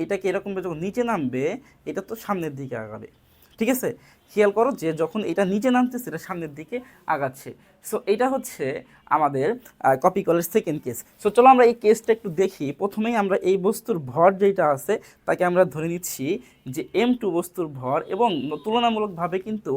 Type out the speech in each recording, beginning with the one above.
এটাকে এরকম যখন নিচে নামবে এটা তো সামনের দিকে আগাবে। ঠিক আছে, খেয়াল করো যে যখন এটা নিচে নামতেছে এটা সামনের দিকে আগাচ্ছে। সো এটা হচ্ছে আমাদের কপি কলের সেকেন্ড কেস। সো চলো আমরা এই কেসটা একটু দেখি। প্রথমেই আমরা এই বস্তুর ভর যেটা আছে তাকে আমরা ধরে নিচ্ছি যে M2 বস্তুর ভর, এবং তুলনামূলকভাবে কিন্তু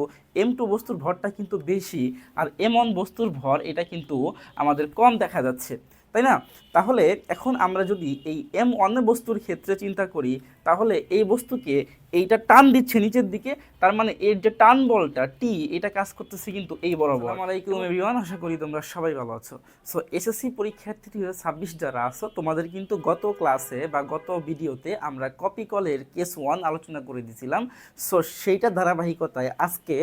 M2 বস্তুর ভরটা কিন্তু বেশি, আর M1 বস্তুর ভর এটা কিন্তু আমাদের কম দেখা যাচ্ছে, তাই না? তাহলে এখন আমরা যদি এই M1 বস্তুর ক্ষেত্রে চিন্তা করি, তাহলে এই বস্তুকে এইটা টান দিচ্ছে নিচের দিকে, তার মানে এর যে টান বলটা টি এটা কাজ করতেছে কিন্তু এই বরাবর। আসসালামু আলাইকুম এভরিওয়ান, আশা করি তোমরা সবাই ভালো আছো। সো এসএসসি পরীক্ষার্থী 2026 যারা আছো, তোমাদের কিন্তু গত ক্লাসে বা গত ভিডিওতে আমরা কপি কলের কেস 1 আলোচনা করে দিয়েছিলাম। সো সেইটা ধারাবাহিকতায় আজকে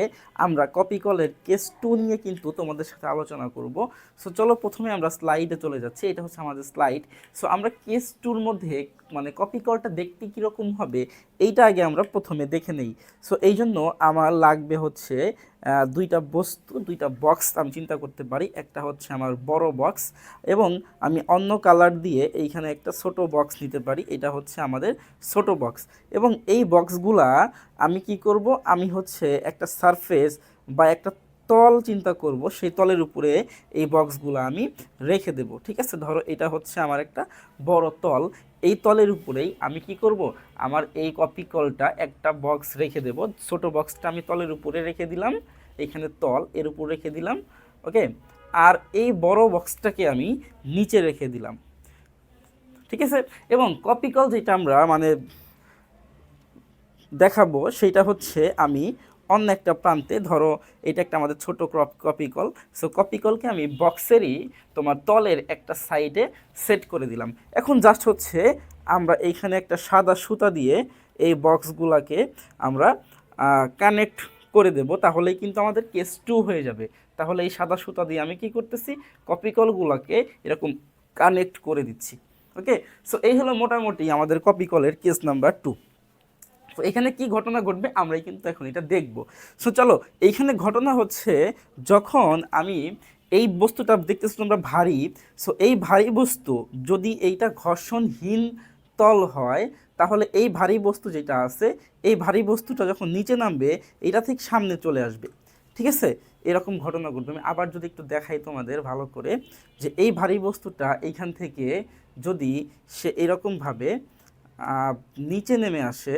আমরা কপি কলের কেস 2 নিয়ে কিন্তু তোমাদের সাথে আলোচনা করব। সো চলো প্রথমে আমরা স্লাইডে চলে যাচ্ছি, এটা হচ্ছে আমাদের স্লাইড। সো আমরা কেস 2 এর মধ্যে মানে কপি কলটা দেখতে কীরকম হবে এইটা আগে আমরা প্রথমে দেখে নেই। সো এই জন্য আমার লাগবে হচ্ছে দুইটা বস্তু, দুইটা বক্স আমি চিন্তা করতে পারি। একটা হচ্ছে আমার বড় বক্স, এবং আমি অন্য কালার দিয়ে এইখানে একটা ছোট বক্স নিতে পারি। এটা হচ্ছে আমাদের ছোট বক্স, এবং এই বক্সগুলা আমি কি করব, আমি হচ্ছে একটা সারফেস বা একটা তল চিন্তা করব, সেই তলের উপরে এই বক্সগুলো আমি রেখে দেব। ঠিক আছে, ধরো এটা হচ্ছে আমার একটা বড় তল, এই তলের উপরেই আমি কি করব, আমার এই কপি কলটা একটা বক্স রেখে দেব। ছোট বক্সটা আমি তলের উপরে রেখে দিলাম, এখানে তল এর উপর রেখে দিলাম, ওকে। আর এই বড় বক্সটাকে আমি নিচে রেখে দিলাম, ঠিক আছে। এবং কপি কল যেটা আমরা মানে দেখাবো সেটা হচ্ছে আমি অন্য একটা প্রান্তে, ধরো এটা একটা আমাদের ছোট কপি কল। সো কপি কলকে আমি বক্সেরই তোমার তলের একটা সাইডে সেট করে দিলাম। এখন জাস্ট হচ্ছে আমরা এইখানে একটা সাদা সুতা দিয়ে এই বক্সগুলোকে আমরা কানেক্ট করে দেব, তাহলেই কিন্তু আমাদের কেস 2 হয়ে যাবে। তাহলে এই সাদা সুতা দিয়ে আমি কি করতেছি, কপি কলগুলোকে এরকম কানেক্ট করে দিচ্ছি, ওকে। সো এই হলো মোটামুটি আমাদের কপি কলের কেস নাম্বার 2। তো এখানে কি ঘটনা ঘটবে আমরাই কিন্তু এখন এটা দেখব। সো চলো, এইখানে ঘটনা হচ্ছে যখন আমি এই বস্তুটা দেখতেছি তোমরা ভারী, সো এই ভারী বস্তু যদি এইটা ঘর্ষণহীন তল হয়, তাহলে এই ভারী বস্তু যেটা আছে এই ভারী বস্তুটা যখন নিচে নামবে এটা ঠিক সামনে চলে আসবে। ঠিক আছে, এরকম ঘটনা ঘটবে। আমি আবার যদি একটু দেখাই তোমাদের ভালো করে, যে এই ভারী বস্তুটা এইখান থেকে যদি সে এরকমভাবে নিচে নেমে আসে,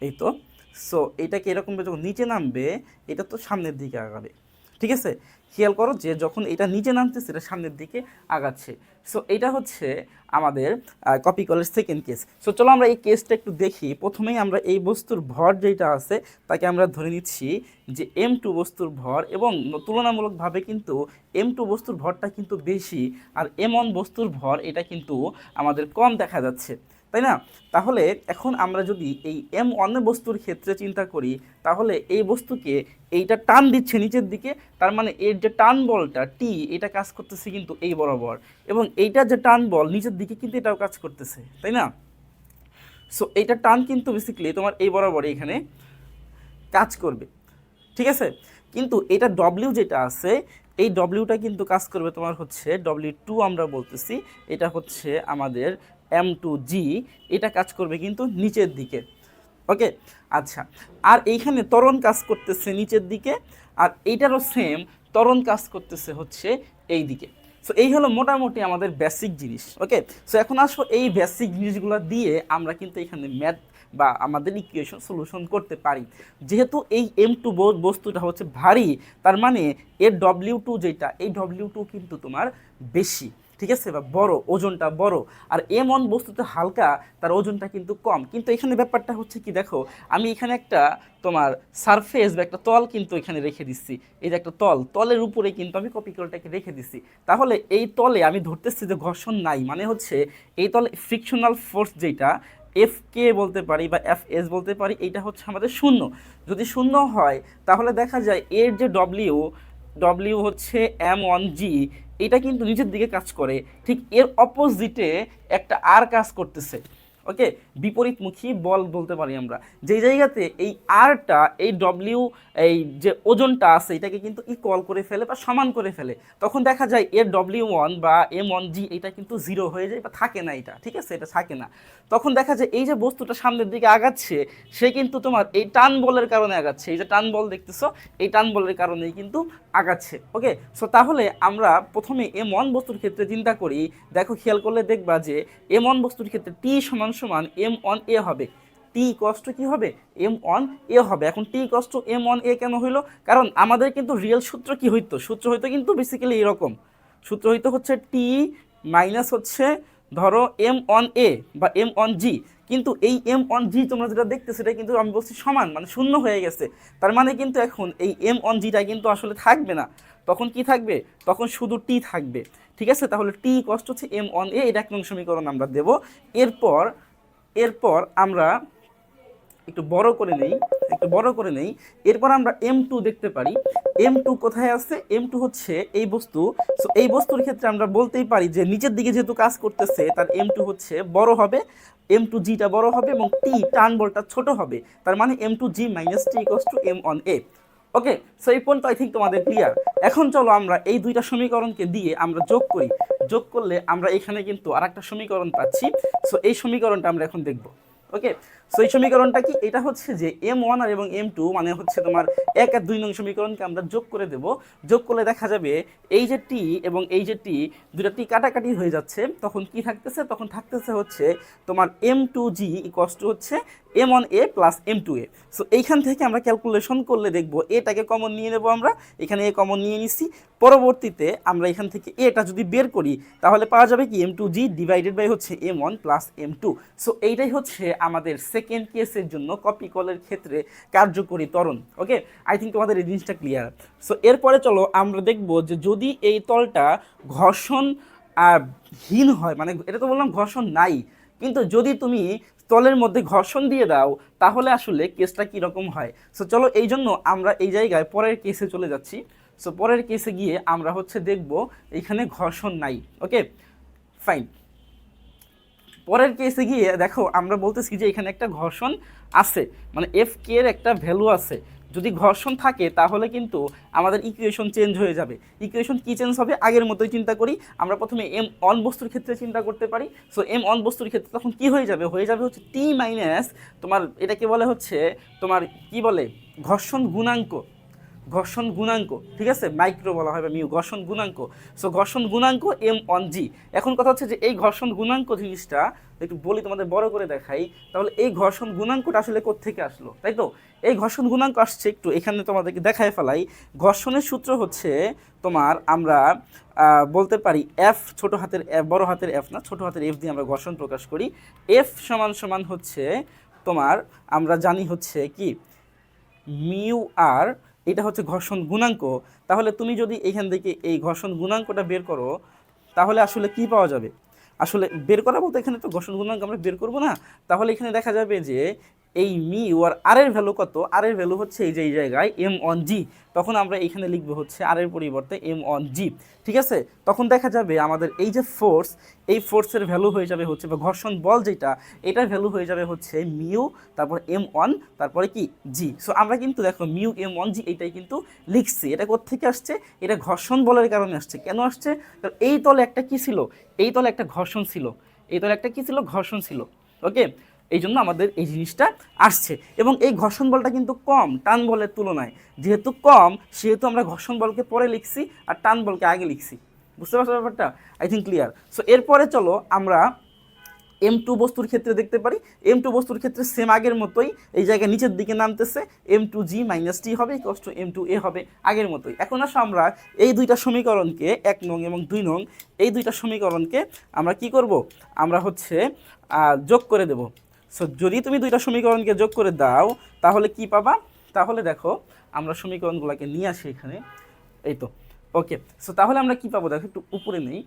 এই তো। সো এটাকে এরকম যখন নিচে নামবে এটা তো সামনের দিকে আগাবে। ঠিক আছে, খেয়াল করো যে যখন এটা নিচে নামতেছে এটা সামনের দিকে আগাচ্ছে। সো এটা হচ্ছে আমাদের কপি কলের সেকেন্ড কেস। সো চলো আমরা এই কেসটা একটু দেখি। প্রথমেই আমরা এই বস্তুর ভর যেটা আছে তাকে আমরা ধরে নিচ্ছি যে M2 বস্তুর ভর, এবং তুলনামূলকভাবে কিন্তু M2 বস্তুর ভরটা কিন্তু বেশি, আর M1 বস্তুর ভর এটা কিন্তু আমাদের কম দেখা যাচ্ছে, তাই না? তাহলে এখন আমরা যদি এই M1 বস্তুর ক্ষেত্রে চিন্তা করি, তাহলে এই বস্তুকে এইটা টান দিচ্ছে নিচের দিকে, তার মানে এর যে টান বলটা টি এটা কাজ করতেছে কিন্তু এই বরাবর, এবং এইটা যে টান বল নিচের দিকে কিন্তু এটাও কাজ করতেছে, তাই না? সো এইটা টান কিন্তু বেসিক্যালি তোমার এই বরাবর এখানে কাজ করবে, ঠিক আছে। কিন্তু এটা ডব্লিউ যেটা আছে এই ডব্লিউটা কিন্তু কাজ করবে তোমার হচ্ছে W2 আমরা বলতেছি, এটা হচ্ছে আমাদের M2G, এটা কাজ করবে কিন্তু নিচের দিকে, ওকে। আচ্ছা, আর এইখানে ত্বরণ কাজ করতেছে নিচের দিকে, আর এইটারও সেম ত্বরণ কাজ করতেছে হচ্ছে এই দিকে। সো এই হলো মোটামুটি আমাদের বেসিক জিনিস, ওকে। সো এখন আসো এই বেসিক জিনিসগুলো দিয়ে আমরা কিন্তু এখানে ম্যাথ বা আমাদের ইকুয়েশন সলিউশন করতে পারি। যেহেতু এই M2 বস্তুটা হচ্ছে ভারী, তার মানে এর W2 যেটা এই W2 কিন্তু তোমার বেশি, ঠিক আছে, বা বড়, ওজনটা বড়। আর M1 বস্তুটা হালকা, তার ওজনটা কিন্তু কম। কিন্তু এখানে ব্যাপারটা হচ্ছে কি, দেখো আমি এখানে একটা তোমার সারফেস বা একটা তল কিন্তু এখানে রেখে দিচ্ছি, এই যে একটা তলের উপরে কিন্তু আমি কপি কলটাকে রেখে দিচ্ছি। তাহলে এই তলে আমি ধরতেছি যে ঘর্ষণ নাই, মানে হচ্ছে এই তলে ফ্রিকশনাল ফোর্স যেটা এফ কে বলতে পারি বা এফ এস বলতে পারি, এইটা হচ্ছে আমাদের শূন্য। যদি শূন্য হয় তাহলে দেখা যায় এর যে ডব্লিউ হচ্ছে M1G, এটা কিন্তু নিচের দিকে কাজ করে, ঠিক এর অপোজিটে একটা আর কাজ করতেছে, ওকে, বিপরীতমুখী বল বলতে পারি আমরা। যেই জায়গাতে এই আরটা এই ডব্লিউ এই যে ওজনটা আছে এটাকে কিন্তু ইকুয়াল করে ফেলে বা সমান করে ফেলে, তখন দেখা যায় এর W1 বা M1G এটা কিন্তু জিরো হয়ে যায় বা থাকে না, এটা ঠিক আছে, এটা থাকে না। তখন দেখা যায় এই যে বস্তুটা সামনের দিকে আগাচ্ছে সে কিন্তু তোমার এই টান বলের কারণে আগাচ্ছে, এই যে টান বল দেখতেছো এই টান বলের কারণেই কিন্তু আগাচ্ছে। ওকে, সো তাহলে আমরা প্রথমে M1 বস্তুর ক্ষেত্রে চিন্তা করি। দেখো খেয়াল করলে দেখবা যে M1 বস্তুর ক্ষেত্রে T সমান সমান M1A হবে। টি কষ্ট কি হবে, M1A হবে। এখন টি কষ্ট M1A কেন হইলো, কারণ আমাদের কিন্তু রিয়েল সূত্র কি হইতো, সূত্র হইতো কিন্তু বেসিক্যালি এরকম, সূত্র হইতো হচ্ছে টি মাইনাস হচ্ছে ধরো M1A বা M1G, কিন্তু এই M1G তোমরা যেটা দেখতে সেটা কিন্তু আমি বলছি সমান মানে শূন্য হয়ে গেছে। তার মানে কিন্তু এখন এই M1Gটা কিন্তু আসলে থাকবে না, তখন কি থাকবে, তখন শুধু টি থাকবে। ঠিক আছে, তাহলে টি কষ্ট হচ্ছে M1A, এটা 1 নং সমীকরণ আমরা দেব। এরপর এরপর আমরা একটু বড় করে নেই, এরপর আমরা M2 দেখতে পারি। M2 কোথায় আছে, M2 হচ্ছে এই বস্তু। সো এই বস্তুর ক্ষেত্রে আমরা বলতেই পারি যে নিচের দিকে যেহেতু কাজ করতেছে তার M2 হচ্ছে বড় হবে, M2Gটা বড় হবে এবং টি টার্ন বলটা ছোট হবে। তার মানে M2G minus T equals to M1A। Okay, so এই পয়েন্ট আই থিঙ্ক তোমাদের ক্লিয়ার। এখন চলো আমরা এই দুইটা সমীকরণকে দিয়ে আমরা যোগ করি, যোগ করলে আমরা এখানে কিন্তু আরেকটা সমীকরণ পাচ্ছি। সো এই সমীকরণটা আমরা এখন দেখব। ওকে, সো এই সমীকরণটা কি, এটা হচ্ছে যে M1 আর এবং M2 মানে হচ্ছে তোমার 1 আর 2 নং সমীকরণকে আমরা যোগ করে দেব। যোগ করলে দেখা যাবে এই যে টি এবং এই যে টি, দুটা টি কাটাকাটি হয়ে যাচ্ছে, তখন কি থাকতেছে, তখন থাকতেছে হচ্ছে তোমার M2G ইকুয়ালস টু হচ্ছে M1A প্লাস M2A। সো এইখান থেকে আমরা ক্যালকুলেশন করলে দেখব এটাকে কমন নিয়ে নেব আমরা, এখানে এ কমন নিয়ে নিছি। পরবর্তীতে আমরা এখান থেকে এটা যদি বের করি তাহলে পাওয়া যাবে কি M2G ডিভাইডেড বাই হচ্ছে M1 প্লাস M2। সো এইটাই হচ্ছে আমাদের সেকেন্ড কেসের জন্য কপি কলের ক্ষেত্রে কার্যকরী ত্বরণ। ওকে, আই থিঙ্ক তোমাদের এই জিনিসটা ক্লিয়ার। সো এরপরে চলো আমরা দেখব যে যদি এই তলটা ঘর্ষণ হীন হয়, মানে এটা তো বললাম ঘর্ষণ নাই, কিন্তু যদি তুমি তলের মধ্যে ঘর্ষণ দিয়ে দাও তাহলে আসলে কেসটা কীরকম হয়। সো চলো এই জন্য আমরা এই জায়গায় পরের কেসে চলে যাচ্ছি। সো পরের কেসে গিয়ে আমরা হচ্ছে দেখব এখানে ঘর্ষণ নাই। ওকে ফাইন, পরের কেসে গিয়ে দেখো আমরা বলতেছি যে এখানে একটা ঘর্ষণ আছে, মানে এফ কে এর একটা ভ্যালু আছে। যদি ঘর্ষণ থাকে তাহলে কিন্তু আমাদের ইকুয়েশন চেঞ্জ হয়ে যাবে। ইকুয়েশন কি চেঞ্জ হবে, আগের মতোই চিন্তা করি আমরা। প্রথমে M1 বস্তুর ক্ষেত্রে চিন্তা করতে পারি। সো M1 বস্তুর ক্ষেত্রে তখন কি হয়ে যাবে, হয়ে যাবে হচ্ছে টি মাইনাস তোমার এটাকে বলে হচ্ছে তোমার কি বলে ঘর্ষণ গুণাঙ্ক, ঘর্ষণ গুণাঙ্ক, ঠিক আছে, মাইক্রো বলা হয় বা মিউ, ঘর্ষণ গুণাঙ্ক। সো ঘর্ষণ গুণাঙ্ক M1G। এখন কথা হচ্ছে যে এই ঘর্ষণ গুণাঙ্ক জিনিসটা একটু বলি তোমাদের বড় করে দেখাই, তাহলে এই ঘর্ষণ গুণাঙ্কটা আসলে কোত্থেকে আসলো, তাই তো এই ঘর্ষণ গুণাঙ্ক আসছে একটু এখানে তোমাদেরকে দেখায় ফেলাই। ঘর্ষণের সূত্র হচ্ছে তোমার আমরা বলতে পারি এফ, ছোট হাতের এফ, বড় হাতের এফ না, ছোট হাতের এফ দিয়ে আমরা ঘর্ষণ প্রকাশ করি। এফ সমান সমান হচ্ছে তোমার আমরা জানি হচ্ছে কি মিউ আর, এটা হচ্ছে ঘর্ষণ গুণাঙ্ক। তাহলে তুমি যদি এখান থেকে এই ঘর্ষণ গুণাঙ্কটা বের করো তাহলে আসলে কি পাওয়া যাবে, আসলে বের করা বলতে এখানে তো ঘর্ষণ গুণাঙ্ক আমরা বের করবো না, তাহলে এখানে দেখা যাবে যে এই মিউ আর আর এর ভ্যালু কত, আর এর ভ্যালু হচ্ছে এই যে এই জায়গায় M1G। তখন আমরা এখানে লিখবো হচ্ছে আর এর পরিবর্তে M1G। ঠিক আছে, তখন দেখা যাবে আমাদের এই যে ফোর্স, এই ফোর্সের ভ্যালু হয়ে যাবে হচ্ছে বা ঘর্ষণ বল যেটা, এটার ভ্যালু হয়ে যাবে হচ্ছে মিউ তারপর M1 তারপরে কি জি। সো আমরা কিন্তু দেখো মিউ M1G এইটাই কিন্তু লিখছি। এটা কোত্থেকে আসছে, এটা ঘর্ষণ বলের কারণে আসছে। কেন আসছে, কারণ এই তলে একটা কি ছিল, এই তলে একটা ঘর্ষণ ছিল, এই তলে একটা কি ছিল, ঘর্ষণ ছিল। ওকে, এই জন্য আমাদের এই জিনিসটা আসছে। এবং এই ঘর্ষণ বলটা কিন্তু কম টান বলের তুলনায়, যেহেতু কম সেহেতু আমরা ঘর্ষণ বলকে পরে লিখছি আর টান বলকে আগে লিখছি। বুঝতে পারছো ব্যাপারটা, আই থিঙ্ক ক্লিয়ার। সো এরপরে চলো আমরা M2 বস্তুর ক্ষেত্রে দেখতে পারি। M2 বস্তুর ক্ষেত্রে সেম আগের মতোই, এই জায়গায় নিচের দিকে নামতেছে M2G মাইনাস টি হবে ইকুয়ালস টু M2A হবে আগের মতোই। এখন আসো আমরা এই দুইটা সমীকরণকে 1 নং এবং 2 নং এই দুইটা সমীকরণকে আমরা কি করব, আমরা হচ্ছে যোগ করে দেব। সো যদি তুমি দুইটা সমীকরণকে যোগ করে দাও তাহলে কি পাবা, তাহলে দেখো আমরা সমীকরণগুলোকে নিয়ে আসি এখানে, এই তো। ওকে, সো তাহলে আমরা কি পাবো, দেখো একটু উপরে নেই।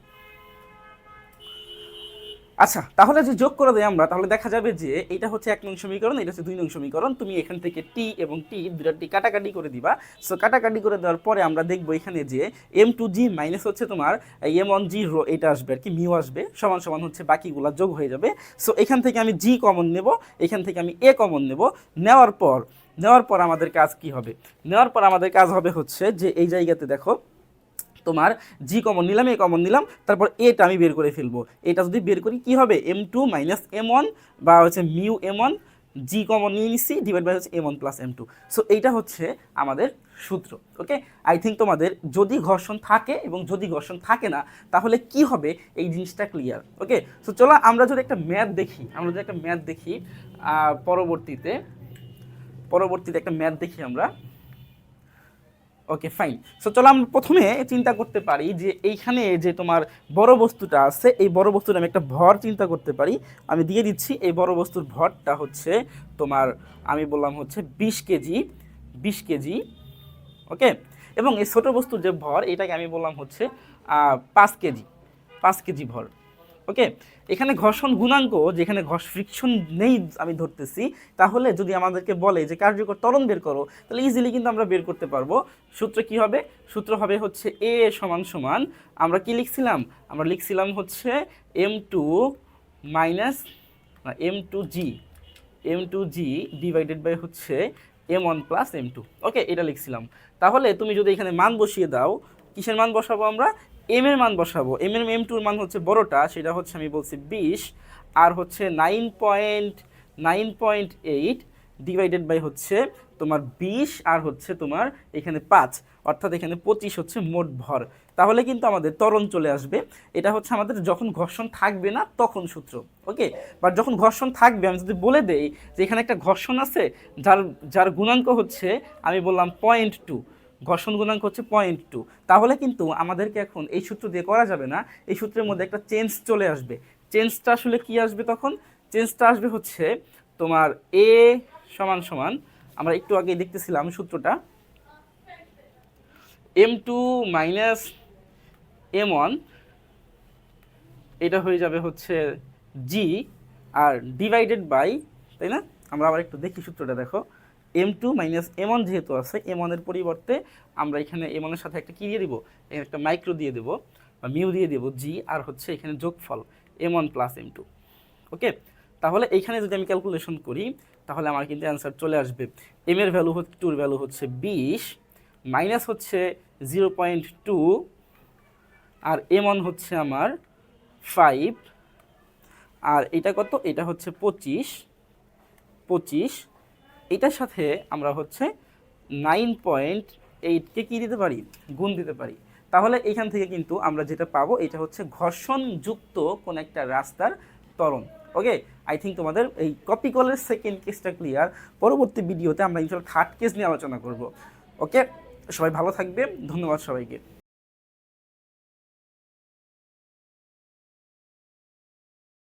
আচ্ছা, তাহলে যে যোগ করে দেয় আমরা, তাহলে দেখা যাবে যে এটা হচ্ছে 1 নং সমীকরণ, এটা হচ্ছে 2 নং সমীকরণ। তুমি এখান থেকে টি এবং টি দুটা টি কাটাকাটি করে দিবা। সো কাটাকাটি করে দেওয়ার পরে আমরা দেখবো এখানে যে m2g মাইনাস হচ্ছে তোমার m1g রো, এটা আসবে আর কি, মিউ আসবে, সমান সমান হচ্ছে বাকিগুলা যোগ হয়ে যাবে। সো এখান থেকে আমি জি কমন নেব, এখান থেকে আমি এ কমন নেব। নেওয়ার পর আমাদের কাজ কি হবে? নেওয়ার পর আমাদের কাজ হবে হচ্ছে যে এই জায়গাতে দেখো তোমার জি কমন নিলাম, এ কমন নিলাম, তারপর এটা আমি বের করে ফেলবো। এটা যদি বের করি কি হবে? m2 মাইনাস m1 বা হচ্ছে মিউ m1, জি কমন নিয়ে নিচ্ছি, ডিভাইড বাই হচ্ছে m1 প্লাস m2। সো এইটা হচ্ছে আমাদের সূত্র। ওকে, আই থিঙ্ক তোমাদের যদি ঘর্ষণ থাকে এবং যদি ঘর্ষণ থাকে না তাহলে কি হবে এই জিনিসটা ক্লিয়ার। ওকে, সো চলো আমরা যদি একটা ম্যাথ দেখি, পরবর্তীতে একটা ম্যাথ দেখি আমরা। Okay fine. সো চলো আমরা প্রথমে চিন্তা করতে পারি যে এইখানে যে তোমার বড় বস্তুটা আছে, এই বড় বস্তুর আমি একটা ভর চিন্তা করতে পারি। আমি দিয়ে দিচ্ছি, এই বড় বস্তুর ভরটা হচ্ছে তোমার, আমি বললাম হচ্ছে 20 কেজি। ওকে, এবং এই ছোটো বস্তুর যে ভর, এটাকে আমি বললাম হচ্ছে 5 কেজি ভর। ওকে, এখানে ঘর্ষণ গুণাঙ্ক, যেখানে ফ্রিকশন নেই আমি ধরতেছি, তাহলে যদি আমাদেরকে বলে যে কার্যকর ত্বরণ বের করো, তাহলে ইজিলি কিন্তু আমরা বের করতে পারবো। সূত্র কি হবে? সূত্র হবে হচ্ছে এ সমান সমান, আমরা কি লিখছিলাম? আমরা লিখছিলাম হচ্ছে m2 minus m2g divided by হচ্ছে m1 প্লাস m2। ওকে, এটা লিখছিলাম। তাহলে তুমি যদি এখানে মান বসিয়ে দাও, কিসের মান বসাবো আমরা? এম এর মান বসাবো। m2 মান হচ্ছে বড়টা, সেটা হচ্ছে আমি বলছি 20, আর হচ্ছে 9.8 ডিভাইডেড বাই হচ্ছে তোমার 20, আর হচ্ছে তোমার এখানে 5, অর্থাৎ এখানে 25 হচ্ছে মোট ভর। তাহলে কিন্তু আমাদের ত্বরণ চলে আসবে। এটা হচ্ছে আমাদের যখন ঘর্ষণ থাকবে না তখন সূত্র। ওকে, বাট যখন ঘর্ষণ থাকবে, আমি যদি বলে দেই যে এখানে একটা ঘর্ষণ আছে যার গুণাঙ্ক হচ্ছে, আমি বললাম 0.2, ঘর্ষণ গুণাঙ্ক হচ্ছে 0.2, তাহলে কিন্তু আমাদেরকে এখন এই সূত্র দিয়ে করা যাবে না। এই সূত্রের মধ্যে একটা চেঞ্জ চলে আসবে। চেঞ্জটা আসলে কি আসবে তখন? চেঞ্জটা আসবে হচ্ছে তোমার এ সমান সমান, আমরা একটু আগে দেখতেছিলাম সূত্রটা, m2 মাইনাস m1, এটা হয়ে যাবে হচ্ছে জি, আর ডিভাইডেড বাই, তাই না? আমরা আবার একটু দেখি সূত্রটা, দেখো m2 মাইনাস m1 যেহেতু আছে, m1 এর পরিবর্তে আমরা এখানে m1 এর সাথে একটা কি দিয়ে দিব? একটা মাইক্রো দিয়ে দেবো বা মিউ দিয়ে দেবো, জি, আর হচ্ছে এখানে যোগফল m1 প্লাস m2। ওকে, তাহলে এইখানে যদি আমি ক্যালকুলেশন করি তাহলে আমার কিন্তু অ্যান্সার চলে আসবে। m এর ভ্যালু হচ্ছে, টুর ভ্যালু হচ্ছে 20, মাইনাস হচ্ছে 0.2, আর m1 হচ্ছে আমার 5, আর এটা কত? এটা হচ্ছে 25। এটার সাথে আমরা হচ্ছে 9.8কে কী দিতে পারি? গুণ দিতে পারি। তাহলে এখান থেকে কিন্তু আমরা যেটা পাবো, এটা হচ্ছে ঘর্ষণযুক্ত কোন একটা রাস্তার ত্বরণ। ওকে, আই থিঙ্ক তোমাদের এই কপি কলের সেকেন্ড কেসটা ক্লিয়ার। পরবর্তী ভিডিওতে আমরা ইনশাল্লাহ থার্ড কেস নিয়ে আলোচনা করব। ওকে, সবাই ভালো থাকবে, ধন্যবাদ সবাইকে।